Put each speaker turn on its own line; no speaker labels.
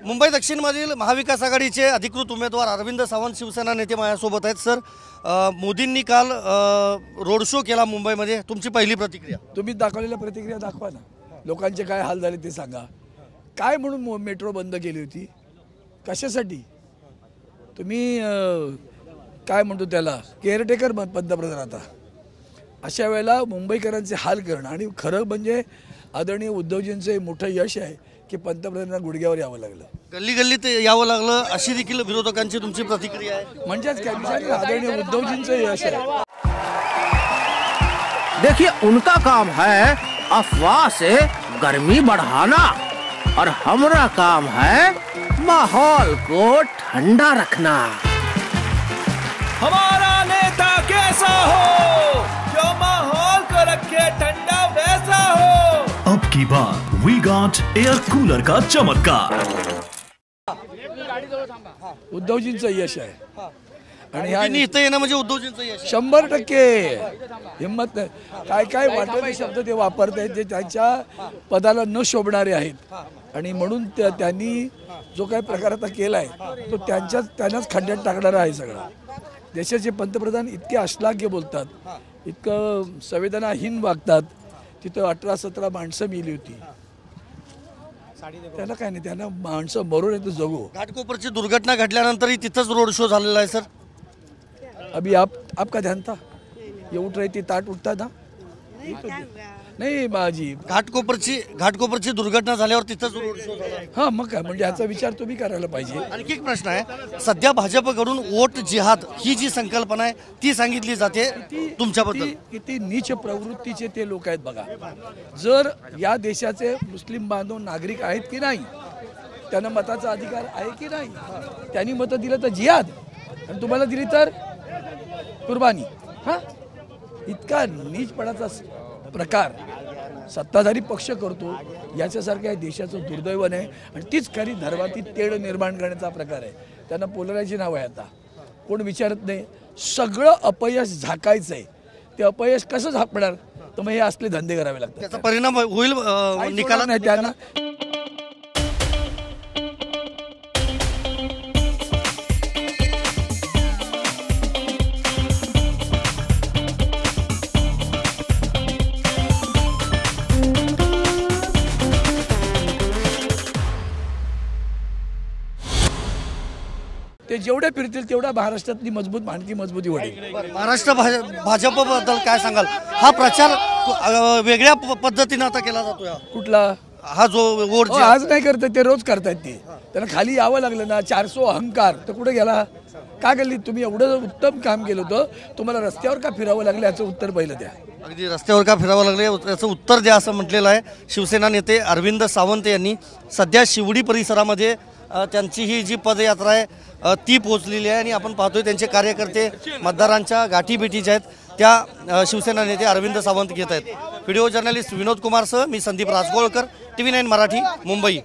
मुंबई दक्षिणमधील महाविकास आघाडीचे अधिकृत उमेदवार अरविंद सावंत शिवसेना नेते माझ्यासोबत आहेत। सर, मोदींनी काल रोड शो केला मुंबईमध्ये, तुमची पहिली प्रतिक्रिया?
तुम्ही दाखवलेल्या प्रतिक्रिया दाखवा ना, लोकांचे काय हाल झाले ते सांगा। काय म्हणून मेट्रो बंद केली होती, कशासाठी? तुम्ही काय म्हणतो त्याला केअरटेकर पंतप्रधान आता अशा वेळेला मुंबईकरांचे हाल करणं। आणि खरं म्हणजे आदरणीय उद्धवजींचे मोठं यश आहे की पंतप्रधानांना गुडघ्यावर यावं लागलं,
गल्ली गल्लीत यावं लागलं, अशी देखील विरोधकांची तुमची प्रतिक्रिया आहे?
म्हणजेच काय आदरणीय उद्धवजींचे यश आहे।
देखिए, उनका काम है अफवाह से गर्मी बढ़ाना और हमारा काम है माहौल को ठंडा रखना।
हमारा नेता कैसा हो जो माहौल को रखे ठंडा वैसा हो।
अब की बार वी गॉट एयर कूलर का चमत्कार।
उद्धवजींचं यश आहे आणि
त्यांनी इथं येणं म्हणजे उद्धवजींचं यश
100% हिम्मत काय काय वाटत शब्द ते वापरतायत जे त्यांच्या पदाला न शोभणारे आहेत। आणि म्हणून त्यांनी जो काही प्रकार आता केला आहे तो त्यांनाच खड्ड्यात टाकणारा आहे सगळा। देशाचे पंतप्रधान इतके अश्लाघ्य बोलतात, इतकं संवेदनाहीन वागतात। तिथं 18-17 माणसं मेली होती, त्यांना काय नाही, त्यांना माणसं मरून येतं जगू।
घाटकोपरची दुर्घटना घडल्यानंतरही तिथंच रोड शो झालेला आहे। सर,
अभी आपका ध्यान था, ये उठ रही थी, ताट उठता था नाही बाजी।
घाटकोपरची दुर्घटना झाल्यावर तिथंच रोड शो झाला।
हां, मग काय म्हणजे याचा विचार तुम्ही करायला पाहिजे।
आणखी एक प्रश्न आहे, सध्या भाजपकडून वोट जिहाद ही जी संकल्पना आहे ती सांगितली जाते, तुमच्याबद्दल
किती नीच प्रवृत्तीचे ते लोक आहेत बघा। जर या देशाचे मुस्लिम बांधव नागरिक आहेत की नाही, त्यांना मताचा अधिकार आहे की नाही, त्यांनी मतं दिलं तर जिहाद आणि तुम्हाला दिली तर कुर्बानी। हां, इतका नीचपणाचा प्रकार सत्ताधारी पक्ष करतो, याच्यासारखं या देशाचं दुर्दैव नाही। आणि तीच खरी धर्माती तेढ निर्माण करण्याचा प्रकार आहे। त्यांना पोलरायची नाव आहे, आता कोण विचारत नाही। सगळं अपयश झाकायचं आहे, ते अपयश कसं झाकणार? तर मग हे असले धंदे करावे लागतात,
त्याचा परिणाम होईल निकालात
नाही त्यांना। ते जेवढे फिरतील तेवढा महाराष्ट्रातली आणखी मजबूती वाढेल।
महाराष्ट्र भाजपबद्दल काय सांगाल? हा प्रचार वेगळ्या पद्धतीने आता केला जातोय,
कुठला
हा जो वोट
आज नाही करतात ते रोज करतायत। ते त्यांना खाली यावं लागलं ना, 400 अहंकार तर कुठे गेला? का गेली? तुम्ही एवढं उत्तम काम केलं होतं, तुम्हाला रस्त्यावर का फिरावं लागलं याचं उत्तर पहिलं द्या।
अगदी रस्त्यावर का फिरावं लागले याचं उत्तर द्या असं म्हटलेलं आहे शिवसेना नेते अरविंद सावंत यांनी। सध्या शिवडी परिसरामध्ये त्यांची ही जी पदयात्रा आहे ती पोहोचलेली आहे आणि आपण पाहतोय त्यांचे कार्यकर्ते मतदारांच्या गाठीभेटीच्या आहेत त्या शिवसेना नेते अरविंद सावंत घेत आहेत। व्हिडिओ जर्नलिस्ट विनोद कुमारसह मी संदीप राजगोळकर, TV9 मराठी, मुंबई।